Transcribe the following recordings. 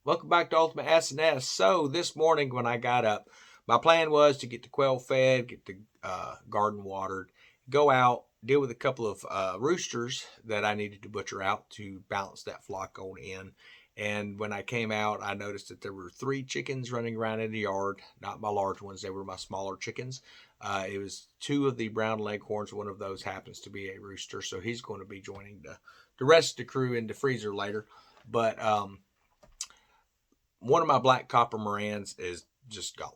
Welcome back to Ultimate S&S. So this morning when I got up, my plan was to get the quail fed, get the garden watered, go out, deal with a couple of roosters that I needed to butcher out to balance that flock on in. And when I came out, I noticed that there were 3 chickens running around in the yard. Not my large ones, they were my smaller chickens. It was 2 of the brown leghorns. One of those happens to be a rooster, so he's going to be joining the rest of the crew in the freezer later. But one of my black copper Morans is just gone.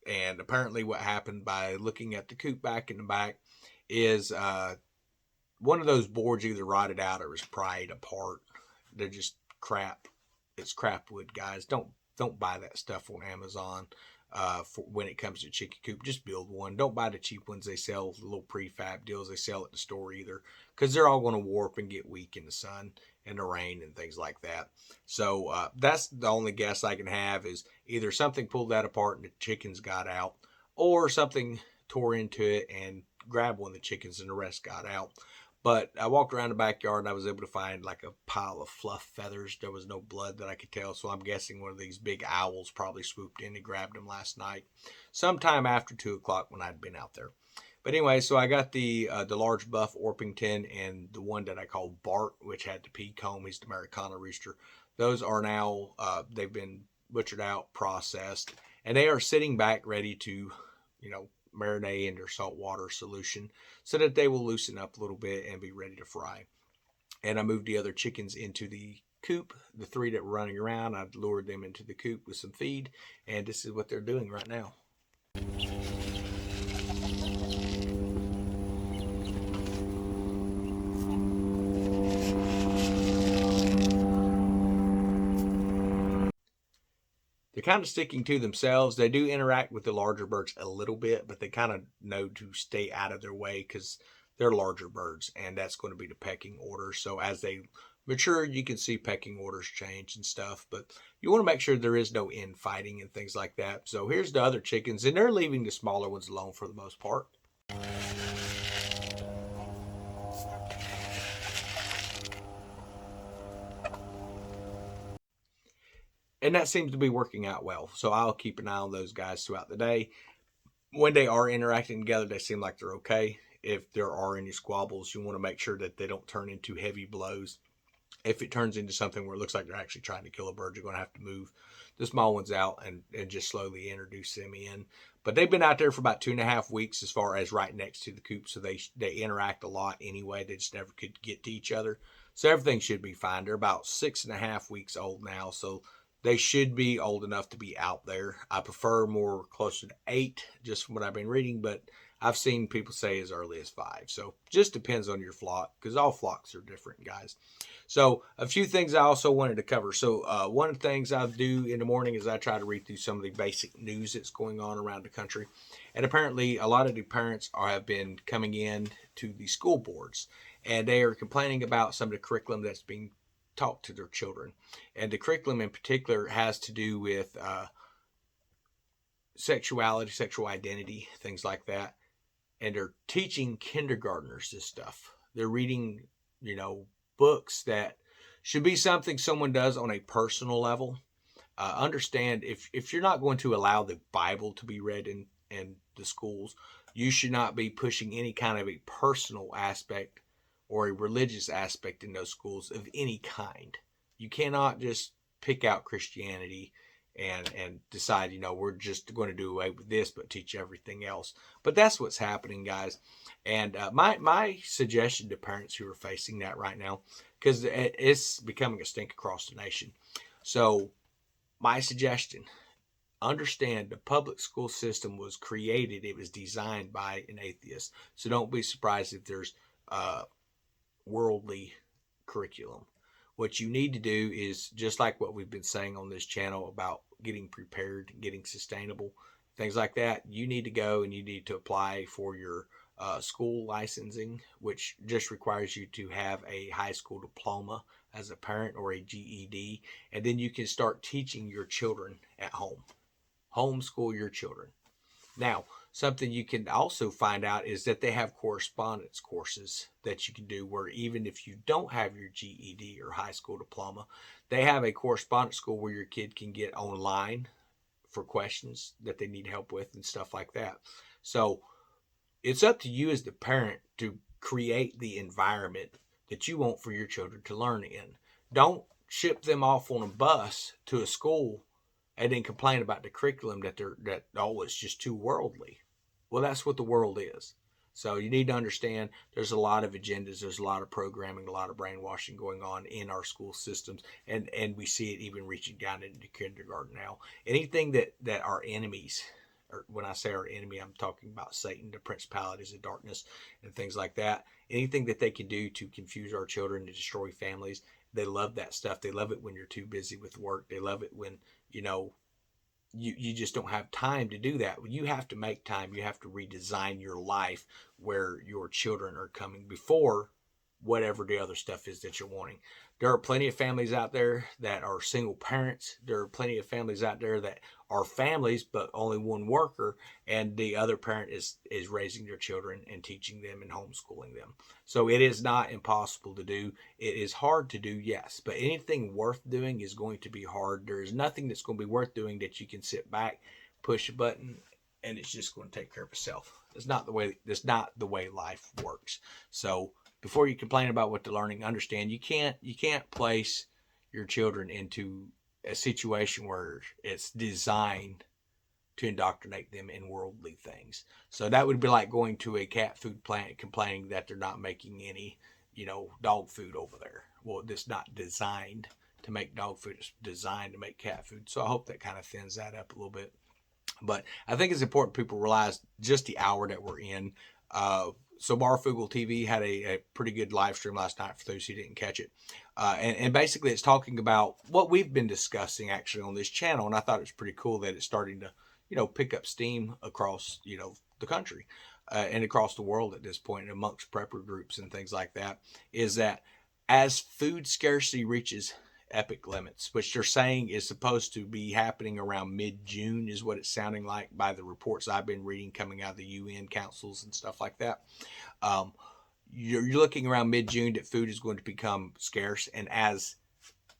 And apparently what happened, by looking at the coop back in the back, is one of those boards either rotted out or was pried apart. They're just crap. It's crap wood, guys. Don't buy that stuff on Amazon for when it comes to chicken coop. Just build one. Don't buy the cheap ones they sell, the little prefab deals they sell at the store either, because they're all going to warp and get weak in the sun and the rain and things like that. So that's the only guess I can have, is either something pulled that apart and the chickens got out, or something tore into it and grabbed one of the chickens and the rest got out. But I walked around the backyard and I was able to find like a pile of fluff feathers. There was no blood that I could tell, so I'm guessing one of these big owls probably swooped in and grabbed them last night, sometime after 2 o'clock when I'd been out there. But anyway, so I got the large buff Orpington and the one that I call Bart, which had the pea comb. He's the Americana rooster. Those are now, they've been butchered out, processed, and they are sitting back ready to, marinate in their saltwater solution so that they will loosen up a little bit and be ready to fry. And I moved the other chickens into the coop. The 3 that were running around, I lured them into the coop with some feed, and this is what they're doing right now. They're kind of sticking to themselves. They do interact with the larger birds a little bit, but they kind of know to stay out of their way because they're larger birds, and that's going to be the pecking order. So as they mature, you can see pecking orders change and stuff, but you want to make sure there is no infighting and things like that. So here's the other chickens, and they're leaving the smaller ones alone for the most part. And that seems to be working out well. So I'll keep an eye on those guys throughout the day. When they are interacting together, they seem like they're okay. If there are any squabbles, you want to make sure that they don't turn into heavy blows. If it turns into something where it looks like they're actually trying to kill a bird, you're going to have to move the small ones out and just slowly introduce them in. But they've been out there for about 2.5 weeks as far as right next to the coop, so they interact a lot anyway. They just never could get to each other. So everything should be fine. They're about 6.5 weeks old now, so they should be old enough to be out there. I prefer more closer to 8, just from what I've been reading, but I've seen people say as early as 5. So just depends on your flock, because all flocks are different, guys. So a few things I also wanted to cover. So one of the things I do in the morning is I try to read through some of the basic news that's going on around the country. And apparently a lot of the parents have been coming in to the school boards, and they are complaining about some of the curriculum that's being taught to their children. And the curriculum in particular has to do with sexuality, sexual identity, things like that. And they're teaching kindergartners this stuff. They're reading, books that should be something someone does on a personal level. Understand, if you're not going to allow the Bible to be read in the schools, you should not be pushing any kind of a personal aspect or a religious aspect in those schools of any kind. You cannot just pick out Christianity and decide, we're just going to do away with this but teach everything else. But that's what's happening, guys. And my suggestion to parents who are facing that right now, because it's becoming a stink across the nation. So my suggestion, understand the public school system was created, it was designed by an atheist. So don't be surprised if there's worldly curriculum. What you need to do is, just like what we've been saying on this channel about getting prepared, getting sustainable, things like that, you need to go and you need to apply for your school licensing, which just requires you to have a high school diploma as a parent or a GED, and then you can start teaching your children at home. Homeschool your children. Now, something you can also find out is that they have correspondence courses that you can do, where even if you don't have your GED or high school diploma, They have a correspondence school where your kid can get online for questions that they need help with and stuff like that. So it's up to you as the parent to create the environment that you want for your children to learn in. Don't ship them off on a bus to a school and then complain about the curriculum that oh, it's just too worldly. Well, that's what the world is. So you need to understand there's a lot of agendas, there's a lot of programming, a lot of brainwashing going on in our school systems, and we see it even reaching down into kindergarten now. Anything that our enemies, or when I say our enemy, I'm talking about Satan, the principalities of darkness, and things like that. Anything that they can do to confuse our children, to destroy families, they love that stuff. They love it when you're too busy with work. They love it when, you know, you just don't have time to do that. You have to make time. You have to redesign your life where your children are coming before whatever the other stuff is that you're wanting. There are plenty of families out there that are single parents. There are plenty of families out there that are families but only one worker, and the other parent is raising their children and teaching them and homeschooling them. So it is not impossible to do. It is hard to do, yes, but anything worth doing is going to be hard. There is nothing that's going to be worth doing that you can sit back, push a button, and it's just going to take care of itself. It's not the way. That's not the way life works. So before you complain about what they're learning, understand you can't place your children into a situation where it's designed to indoctrinate them in worldly things. So that would be like going to a cat food plant complaining that they're not making any, dog food over there. Well, it's not designed to make dog food. It's designed to make cat food. So I hope that kind of thins that up a little bit. But I think it's important people realize just the hour that we're in. So Barfugal TV had a pretty good live stream last night for those who didn't catch it. And basically it's talking about what we've been discussing actually on this channel. And I thought it was pretty cool that it's starting to, pick up steam across, the country and across the world at this point amongst prepper groups and things like that, is that as food scarcity reaches epic limits, which they're saying is supposed to be happening around mid-June, is what it's sounding like by the reports I've been reading coming out of the UN councils and stuff like that. You're looking around mid-June that food is going to become scarce, and as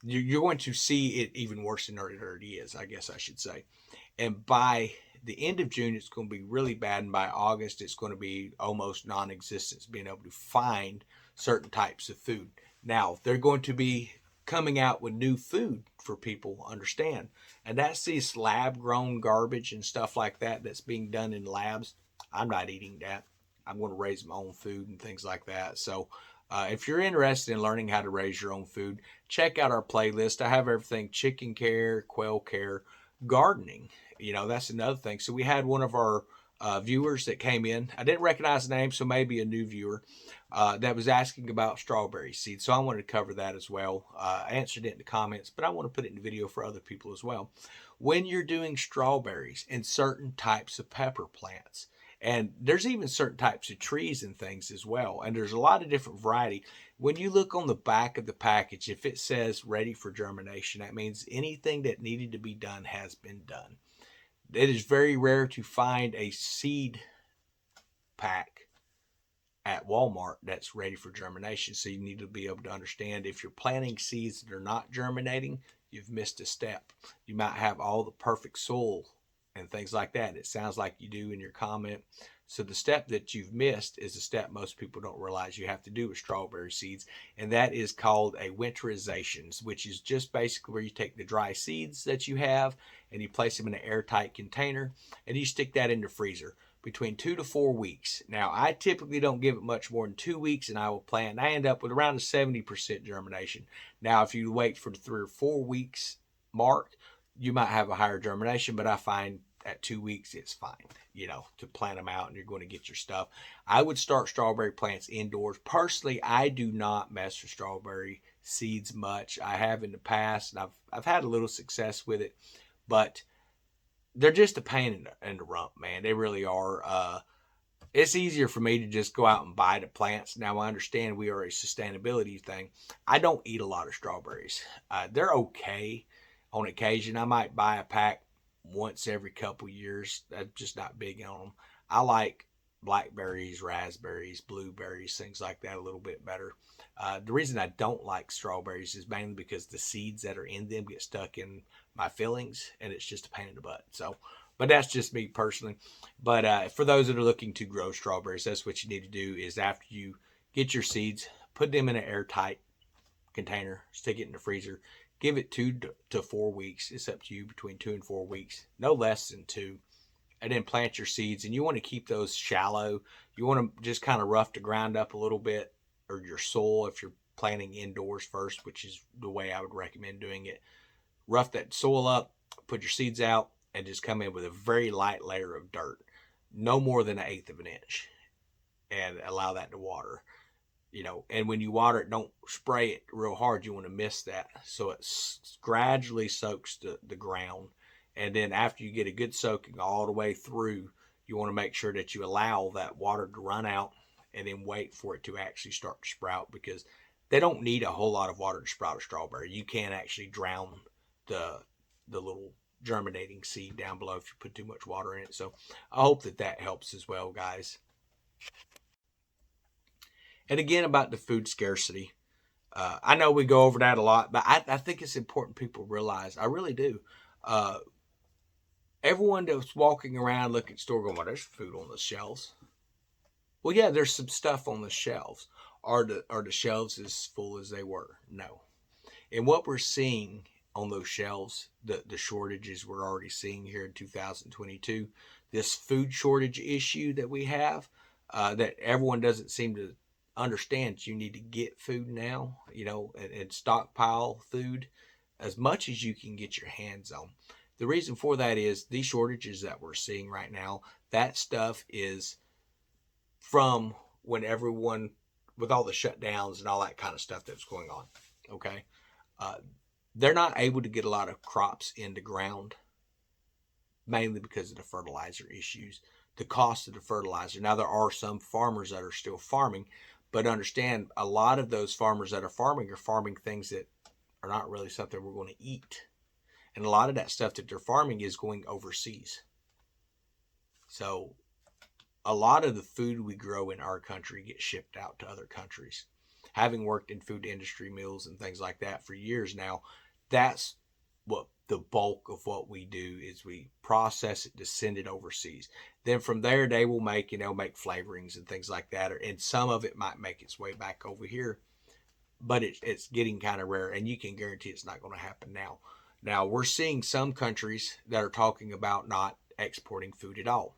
you're going to see it even worse than it already is, I guess I should say. And by the end of June, it's going to be really bad, and by August, it's going to be almost non-existent, being able to find certain types of food. Now, they're going to be coming out with new food for people, understand, and that's these lab grown garbage and stuff like that that's being done in labs. I'm not eating that. I'm going to raise my own food and things like that. So if you're interested in learning how to raise your own food, check out our playlist. I have everything: chicken care, quail care, gardening. That's another thing. So we had one of our viewers that came in. I didn't recognize the name, so maybe a new viewer that was asking about strawberry seeds. So I wanted to cover that as well. I answered it in the comments, but I want to put it in the video for other people as well. When you're doing strawberries and certain types of pepper plants, and there's even certain types of trees and things as well, and there's a lot of different variety. When you look on the back of the package, if it says ready for germination, that means anything that needed to be done has been done. It is very rare to find a seed pack at Walmart that's ready for germination. So you need to be able to understand if you're planting seeds that are not germinating, you've missed a step. You might have all the perfect soil and things like that. It sounds like you do in your comment. So the step that you've missed is a step most people don't realize you have to do with strawberry seeds, and that is called a winterization, which is just basically where you take the dry seeds that you have and you place them in an airtight container and you stick that in the freezer between 2 to 4 weeks. Now, I typically don't give it much more than 2 weeks, and I will plant, and I end up with around a 70% germination. Now, if you wait for the 3 or 4 weeks mark, you might have a higher germination, but I find at 2 weeks it's fine, to plant them out and you're going to get your stuff. I would start strawberry plants indoors. Personally, I do not mess with strawberry seeds much. I have in the past, and I've had a little success with it, but they're just a pain in the rump, man. They really are. It's easier for me to just go out and buy the plants. Now, I understand we are a sustainability thing. I don't eat a lot of strawberries. They're okay on occasion. I might buy a pack once every couple years. I'm just not big on them. I like blackberries, raspberries, blueberries, things like that a little bit better. The reason I don't like strawberries is mainly because the seeds that are in them get stuck in my fillings, and it's just a pain in the butt. So, but that's just me personally. But for those that are looking to grow strawberries, that's what you need to do is after you get your seeds, put them in an airtight container, stick it in the freezer, give it 2 to 4 weeks. It's up to you, between 2 and 4 weeks, no less than two, and then plant your seeds. And you want to keep those shallow. You want to just kind of rough the ground up a little bit, or your soil if you're planting indoors first, which is the way I would recommend doing it. Rough that soil up, put your seeds out, and just come in with a very light layer of dirt, no more than 1/8 of an inch, and allow that to water. And when you water it, don't spray it real hard. You want to miss that, so it gradually soaks the ground. And then after you get a good soaking all the way through, you want to make sure that you allow that water to run out, and then wait for it to actually start to sprout, because they don't need a whole lot of water to sprout a strawberry. You can actually drown the little germinating seed down below if you put too much water in it. So I hope that helps as well, guys. And again, about the food scarcity, I know we go over that a lot, but I think it's important people realize, I really do. Everyone that's walking around looking at the store going, well, there's food on the shelves. Well, yeah, there's some stuff on the shelves. Are the shelves as full as they were? No. And what we're seeing on those shelves, the shortages we're already seeing here in 2022, this food shortage issue that we have, that everyone doesn't seem to understand. You need to get food now, and stockpile food as much as you can get your hands on. The reason for that is these shortages that we're seeing right now, that stuff is from when everyone, with all the shutdowns and all that kind of stuff that's going on, okay? They're not able to get a lot of crops in the ground, mainly because of the fertilizer issues, the cost of the fertilizer. Now, there are some farmers that are still farming, but understand, a lot of those farmers that are farming things that are not really something we're going to eat. And a lot of that stuff that they're farming is going overseas. So a lot of the food we grow in our country gets shipped out to other countries. Having worked in food industry mills and things like that for years now, that's what the bulk of what we do is. We process it to send it overseas. Then from there, they will make flavorings and things like that. And some of it might make its way back over here, but it's getting kind of rare, and you can guarantee it's not going to happen now. Now, we're seeing some countries that are talking about not exporting food at all.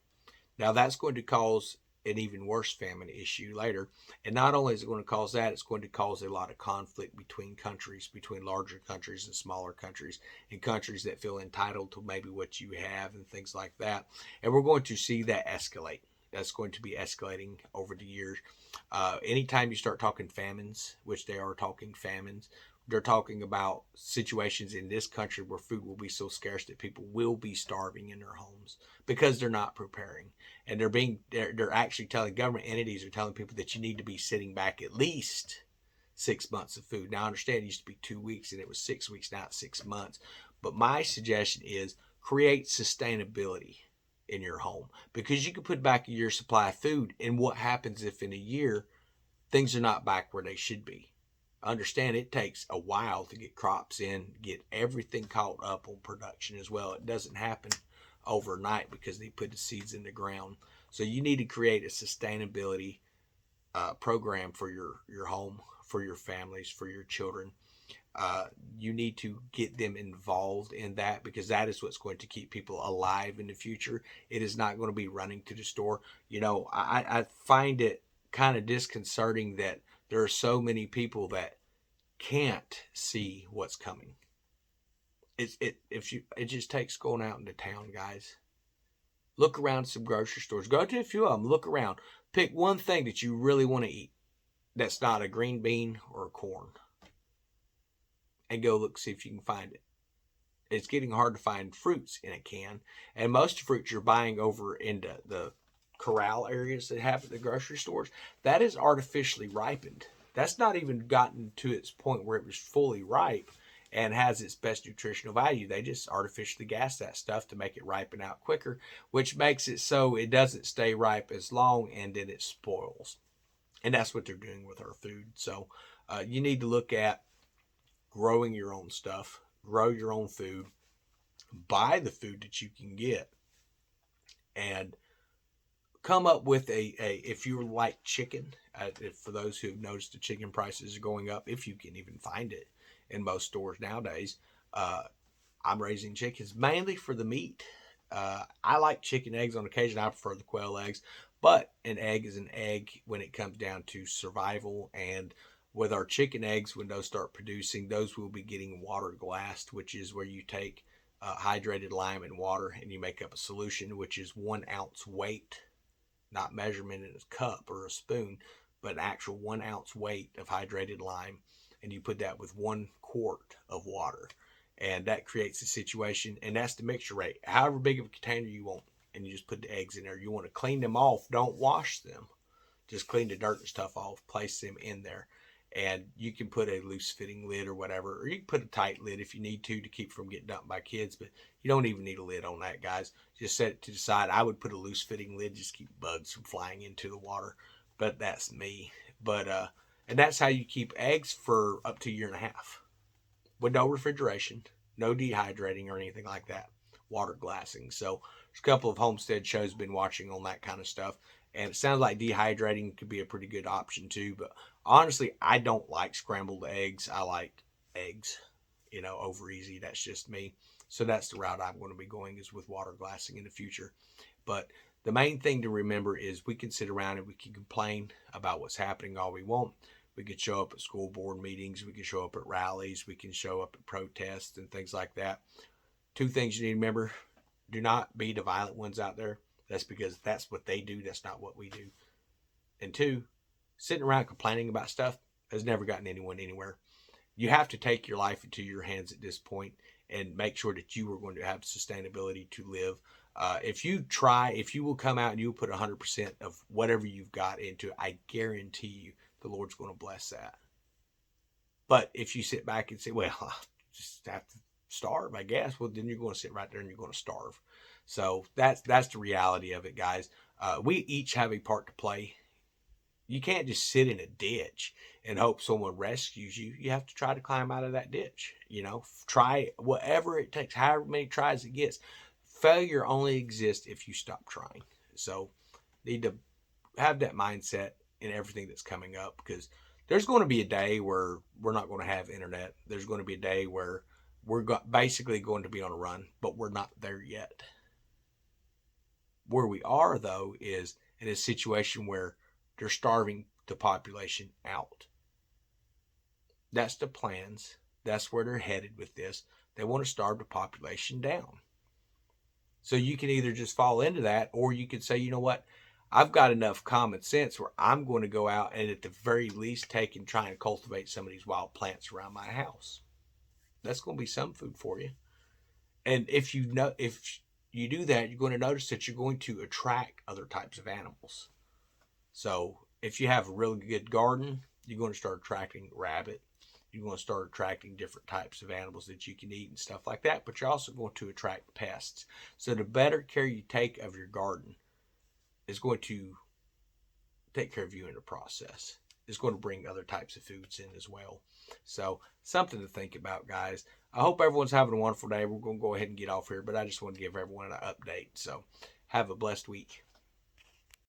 Now, that's going to cause an even worse famine issue later. And not only is it going to cause that, it's going to cause a lot of conflict between countries, between larger countries and smaller countries, and countries that feel entitled to maybe what you have and things like that. And we're going to see that escalate. That's going to be escalating over the years. Anytime you start talking famines, which they are talking famines, they're talking about situations in this country where food will be so scarce that people will be starving in their homes because they're not preparing. And they're actually telling, government entities are telling people that you need to be sitting back at least 6 months of food. Now, I understand it used to be 2 weeks and it was 6 weeks, now it's 6 months. But my suggestion is create sustainability in your home, because you can put back a year's supply of food. And what happens if in a year things are not back where they should be? Understand it takes a while to get crops in, get everything caught up on production as well. It doesn't happen overnight because they put the seeds in the ground. So you need to create a sustainability program for your home, for your families, for your children. You need to get them involved in that, because that is what's going to keep people alive in the future. It is not going to be running to the store. I find it kind of disconcerting that there are so many people that can't see what's coming. It just takes going out into town, guys. Look around some grocery stores. Go to a few of them. Look around. Pick one thing that you really want to eat that's not a green bean or a corn, and go look, see if you can find it. It's getting hard to find fruits in a can, and most fruits you're buying over into the corral areas that have at the grocery stores, that is artificially ripened. That's not even gotten to its point where it was fully ripe, and has its best nutritional value. They just artificially gas that stuff to make it ripen out quicker, which makes it so it doesn't stay ripe as long and then it spoils. And that's what they're doing with our food. So you need to look at growing your own stuff, grow your own food, buy the food that you can get, and come up with a if you like chicken, for those who've noticed the chicken prices are going up, if you can even find it in most stores nowadays. I'm raising chickens mainly for the meat. I like chicken eggs on occasion. I prefer the quail eggs, but an egg is an egg when it comes down to survival. And with our chicken eggs, when those start producing, those will be getting water glassed, which is where you take hydrated lime and water and you make up a solution, which is 1 ounce weight, not measurement in a cup or a spoon, but an actual 1 ounce weight of hydrated lime. And you put that with 1 quart of water. And that creates a situation, and that's the mixture rate. However big of a container you want, and you just put the eggs in there. You want to clean them off. Don't wash them. Just clean the dirt and stuff off. Place them in there. And you can put a loose fitting lid or whatever, or you can put a tight lid if you need to keep from getting dumped by kids. But you don't even need a lid on that, guys. Just set it to the side. I would put a loose fitting lid, just keep bugs from flying into the water. But that's me. But and that's how you keep eggs for up to a year and a half. With no refrigeration, no dehydrating or anything like that, water glassing. So there's a couple of homestead shows been watching on that kind of stuff, and it sounds like dehydrating could be a pretty good option too. But honestly, I don't like scrambled eggs. I like eggs, over easy. That's just me. So that's the route I'm going to be going, is with water glassing in the future. But the main thing to remember is we can sit around and we can complain about what's happening all we want. We could show up at school board meetings. We can show up at rallies. We can show up at protests and things like that. 2 things you need to remember. Do not be the violent ones out there. That's because that's what they do. That's not what we do. And 2, sitting around complaining about stuff has never gotten anyone anywhere. You have to take your life into your hands at this point and make sure that you are going to have sustainability to live. If you will come out and you will put 100% of whatever you've got into it, I guarantee you, the Lord's going to bless that. But if you sit back and say, well, I just have to starve, I guess, well, then you're going to sit right there and you're going to starve. So that's the reality of it, guys. We each have a part to play. You can't just sit in a ditch and hope someone rescues you. You have to try to climb out of that ditch. Try whatever it takes, however many tries it gets. Failure only exists if you stop trying. So need to have that mindset in everything that's coming up, because there's going to be a day where we're not going to have internet. There's going to be a day where we're basically going to be on a run, but we're not there yet. Where we are, though, is in a situation where they're starving the population out. That's the plans. That's where they're headed with this. They want to starve the population down. So you can either just fall into that, or you can say, you know what? I've got enough common sense where I'm going to go out and at the very least take and try and cultivate some of these wild plants around my house. That's going to be some food for you. And if you do that, you're going to notice that you're going to attract other types of animals. So if you have a really good garden, you're going to start attracting rabbit. You're going to start attracting different types of animals that you can eat and stuff like that. But you're also going to attract pests. So the better care you take of your garden is going to take care of you in the process. It's going to bring other types of foods in as well. So something to think about, guys. I hope everyone's having a wonderful day. We're going to go ahead and get off here, but I just want to give everyone an update. So have a blessed week.